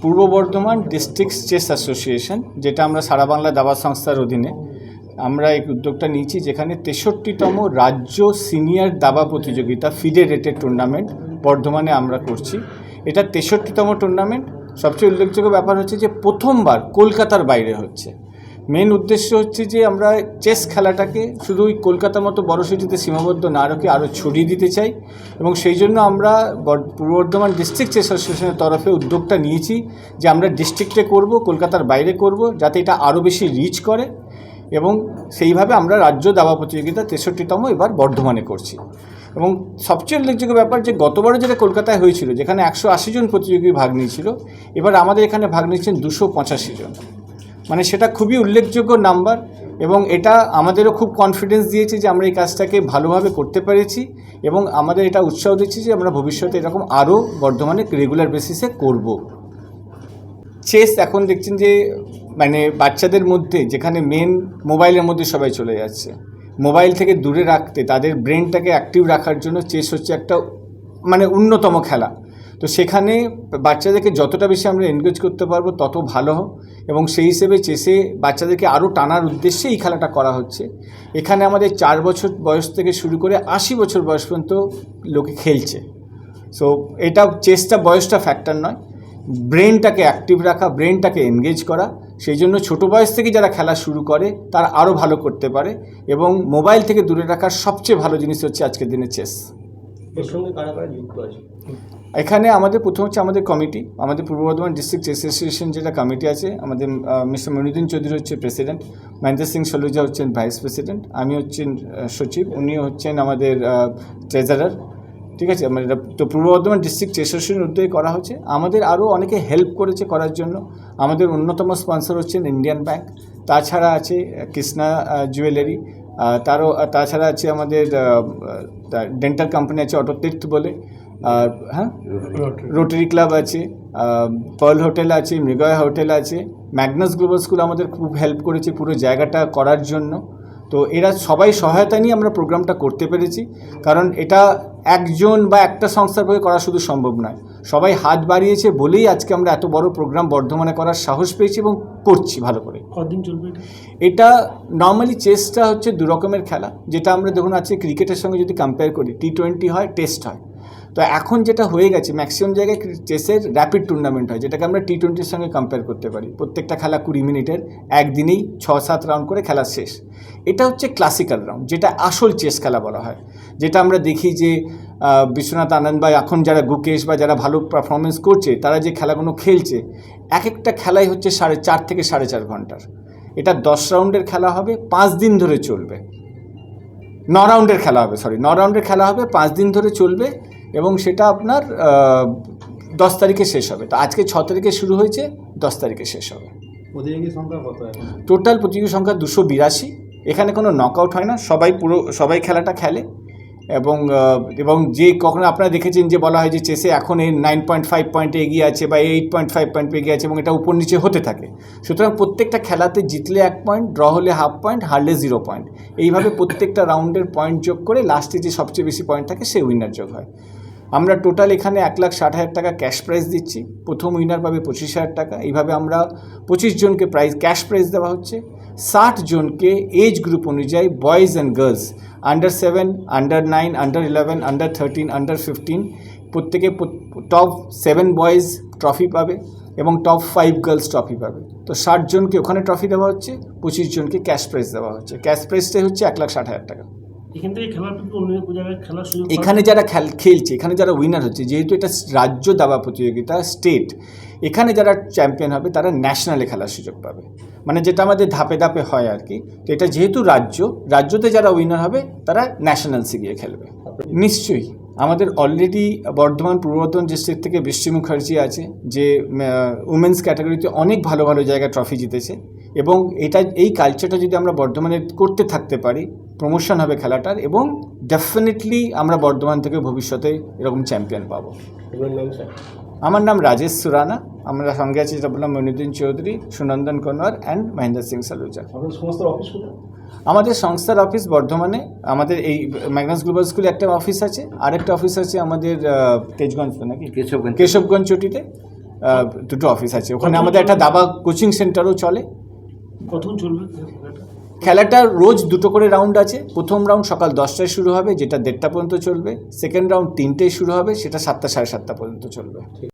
পূর্ব Bardhaman district chess association, যেটা আমরা সারা বাংলা দাবা সংস্থার অধীনে আমরা এই উদ্যোগটা নিয়েছি, যেখানে 63তম রাজ্য সিনিয়র দাবা প্রতিযোগিতা ফিডেরেটেড টুর্নামেন্ট বর্ধমানে আমরা করছি। এটা 63তম টুর্নামেন্ট। সবচেয়ে উল্লেখযোগ্য ব্যাপার হচ্ছে যে প্রথমবার কলকাতার বাইরে হচ্ছে। মেন উদ্দেশ্য হচ্ছে যে আমরা চেস খেলাটাকে শুধু ওই কলকাতার মতো বড় সিটিতে সীমাবদ্ধ না রেখে আরও ছড়িয়ে দিতে চাই, এবং সেই জন্য আমরা পূর্ব বর্ধমান ডিস্ট্রিক্ট চেস অ্যাসোসিয়েশনের তরফে উদ্যোগটা নিয়েছি যে আমরা ডিস্ট্রিক্টে করব, কলকাতার বাইরে করব, যাতে এটা আরও বেশি রিচ করে, এবং সেইভাবে আমরা রাজ্য দাবা প্রতিযোগিতা 63তম এবার বর্ধমানে করছি। এবং সবচেয়ে উল্লেখযোগ্য ব্যাপার যে গতবারও যেটা কলকাতায় হয়েছিল, যেখানে 180 জন প্রতিযোগী ভাগ নিয়েছিল, এবার আমাদের এখানে ভাগ নিচ্ছেন 285 জন। মানে সেটা খুবই উল্লেখযোগ্য নাম্বার, এবং এটা আমাদেরও খুব কনফিডেন্স দিয়েছে যে আমরা এই কাজটাকে ভালোভাবে করতে পেরেছি, এবং আমাদের এটা উৎসাহ দিচ্ছে যে আমরা ভবিষ্যতে এরকম আরও বর্ধমানে রেগুলার বেসিসে করব। চেস এখন দেখছেন যে মানে বাচ্চাদের মধ্যে, যেখানে মেন মোবাইলের মধ্যে সবাই চলে যাচ্ছে, মোবাইল থেকে দূরে রাখতে তাদের ব্রেনটাকে অ্যাক্টিভ রাখার জন্য চেস হচ্ছে একটা মানে অন্যতম খেলা। তো সেখানে বাচ্চাদেরকে যতটা বেশি আমরা এনগেজ করতে পারবো তত ভালো, এবং সেই হিসেবে চেসে বাচ্চাদেরকে আরও টানার উদ্দেশ্যে এই খেলাটা করা হচ্ছে। এখানে আমাদের 4 বছর বয়স থেকে শুরু করে 80 বছর বয়স পর্যন্ত লোকে খেলছে। সো এটা চেসটা বয়সটা ফ্যাক্টর নয়, ব্রেনটাকে অ্যাক্টিভ রাখা, ব্রেনটাকে এনগেজ করা, সেই জন্য ছোটো বয়স থেকে যারা খেলা শুরু করে তারা আরও ভালো করতে পারে, এবং মোবাইল থেকে দূরে রাখার সবচেয়ে ভালো জিনিস হচ্ছে আজকের দিনে চেস। এর সঙ্গে কারা কারা যুক্ত আছে? এখানে আমাদের প্রথম হচ্ছে আমাদের কমিটি, আমাদের পূর্ব বর্ধমান ডিস্ট্রিক্ট চেস অ্যাসোসিয়েশন যেটা কমিটি আছে, আমাদের মিস্টার মনিউদ্দিন চৌধুরী হচ্ছে প্রেসিডেন্ট, মহেন্দ্র সিং সলুজা হচ্ছেন ভাইস প্রেসিডেন্ট, আমি হচ্ছেন সচিব, উনিও হচ্ছেন আমাদের ট্রেজারার। ঠিক আছে, মানে তো পূর্ব বর্ধমান ডিস্ট্রিক্ট চেস অ্যাসোসিয়েশন উদ্যোগে করা হচ্ছে। আমাদের আরও অনেকে হেল্প করেছে করার জন্য। আমাদের অন্যতম স্পন্সর হচ্ছেন ইন্ডিয়ান ব্যাংক, তাছাড়া আছে কৃষ্ণা জুয়েলারি, তাছাড়া আছে আমাদের ডেন্টাল কোম্পানি আছে অটোতীর্থ বলে, আর হ্যাঁ রোটারি ক্লাব আছে, পার্ল হোটেল আছে, মৃগয়া হোটেল আছে, ম্যাগনাস গ্লোবাল স্কুল আমাদের খুব হেল্প করেছে পুরো জায়গাটা করার জন্য। তো এরা সবাই সহায়তা নিয়ে আমরা প্রোগ্রামটা করতে পেরেছি, কারণ এটা একজন বা একটা সংস্থার পক্ষে করা শুধু সম্ভব নয়, সবাই হাত বাড়িয়েছে বলেই আজকে আমরা এত বড় প্রোগ্রাম বর্ধমানে করার সাহস পেয়েছি এবং করছি ভালো করে। কতদিন চলবে এটা? নর্মালি চেসটা হচ্ছে দু রকমের খেলা, যেটা আমরা দেখুন আছে ক্রিকেটের সঙ্গে যদি কম্পেয়ার করি, T20 হয়, টেস্ট হয়। তো এখন যেটা হয়ে গেছে ম্যাক্সিমাম জায়গায় চেসের র্যাপিড টুর্নামেন্ট হয়, যেটাকে আমরা T20-র সঙ্গে কম্পেয়ার করতে পারি। প্রত্যেকটা খেলা 20 মিনিটের, একদিনেই 6-7 রাউন্ড করে খেলা শেষ। এটা হচ্ছে ক্লাসিক্যাল রাউন্ড, যেটা আসল চেস খেলা বলা হয়, যেটা আমরা দেখি যে বিশ্বনাথ আনন্দ বা এখন যারা গুকেশ বা যারা ভালো পারফরমেন্স করছে তারা যে খেলাগুলো খেলছে, এক একটা খেলাই হচ্ছে 4.5 থেকে 4.5 ঘন্টার। এটা 10 রাউন্ডের খেলা হবে, 5 দিন ধরে চলবে। 9 রাউন্ডের খেলা হবে, 9 রাউন্ডের খেলা হবে, 5 দিন ধরে চলবে, এবং সেটা আপনার 10 তারিখে শেষ হবে। তো আজকে 6 তারিখে শুরু হয়েছে, 10 তারিখে শেষ হবে। প্রতিযোগী সংখ্যা কত এখন? টোটাল প্রতিযোগী সংখ্যা 282। এখানে কোনো নকআউট হয় না, সবাই খেলাটা খেলে, এবং যে কখনো আপনারা দেখেছেন যে বলা হয় যে চেসে এখন এই 9.5 পয়েন্টে এগিয়ে আছে বা 8.5 পয়েন্টে এগিয়ে আছে, এবং এটা উপর নিচে হতে থাকে। সুতরাং প্রত্যেকটা খেলাতে জিতলে 1 পয়েন্ট, ড্র হলে 1/2 পয়েন্ট, হারলে 0 পয়েন্ট, এইভাবে প্রত্যেকটা রাউন্ডের পয়েন্ট যোগ করে লাস্টে যে সবচেয়ে বেশি পয়েন্ট থাকে সে উইনার যোগ হয়। আমরা টোটাল এখানে 1,60,000 টাকা ক্যাশ প্রাইজ দিচ্ছি, প্রথম উইনার পাবে 25,000 টাকা। এইভাবে আমরা 25 জনকে ক্যাশ প্রাইজ দেওয়া হচ্ছে। 60 জনকে এজ গ্রুপ অনুযায়ী, boys and girls, under 7, under 9, under 11, under 13, under 15, প্রত্যেকে টপ 7 বয়েজ ট্রফি পাবে এবং টপ 5 গার্লস ট্রফি পাবে। তো 60 জনকে ওখানে ট্রফি দেওয়া হচ্ছে, 25 জনকে ক্যাশ প্রাইজ দেওয়া হচ্ছে। ক্যাশ প্রাইজটাই হচ্ছে 1,60,000 টাকা। এখান থেকে খেলার অন্য জায়গায় খেলার সুযোগ, এখানে যারা খেলছে, এখানে যারা উইনার হচ্ছে, যেহেতু এটা রাজ্য দাবা প্রতিযোগিতা স্টেট, এখানে যারা চ্যাম্পিয়ন হবে তারা ন্যাশনালে খেলার সুযোগ পাবে, মানে যেটা আমাদের ধাপে ধাপে হয় আর কি। তো এটা যেহেতু রাজ্যতে যারা উইনার হবে তারা ন্যাশনালসে গিয়ে খেলবে। নিশ্চয়ই আমাদের অলরেডি পূর্ব বর্ধমান ডিস্ট্রিক্ট থেকে বৃষ্টি মুখার্জি আছে, যে উমেন্স ক্যাটাগরিতে অনেক ভালো ভালো জায়গায় ট্রফি জিতেছে, এবং এই কালচারটা যদি আমরা বর্ধমানে করতে থাকতে পারি, প্রমোশন হবে খেলাটার, এবং ডেফিনেটলি আমরা বর্ধমান থেকে ভবিষ্যতে এরকম চ্যাম্পিয়ন পাবো। আমার নাম রাজেশ সুরানা, আমরা সঙ্গে আছি যেটা বললাম মনিউদ্দিন চৌধুরী, সুনন্দন কনওয়ার অ্যান্ড মহেন্দ্র সিং সলুজা। আমাদের সংস্থার অফিস বর্ধমানে, আমাদের এই ম্যাগনাস গ্লোবাল স্কুলে একটা অফিস আছে, আরেকটা অফিস আছে আমাদের তেজগঞ্জ নাকি কেশবগঞ্জ চটিতে, দুটো অফিস আছে। ওখানে আমাদের একটা দাবা কোচিং সেন্টারও চলে। কখন চলবে খেলাটা? খেলাটা রোজ 2টো করে রাউন্ড আছে। প্রথম রাউন্ড সকাল 10টায় শুরু হবে, যেটা 1:30 পর্যন্ত চলবে। সেকেন্ড রাউন্ড 3টেয় শুরু হবে, সেটা 7টা 7:30 পর্যন্ত চলবে।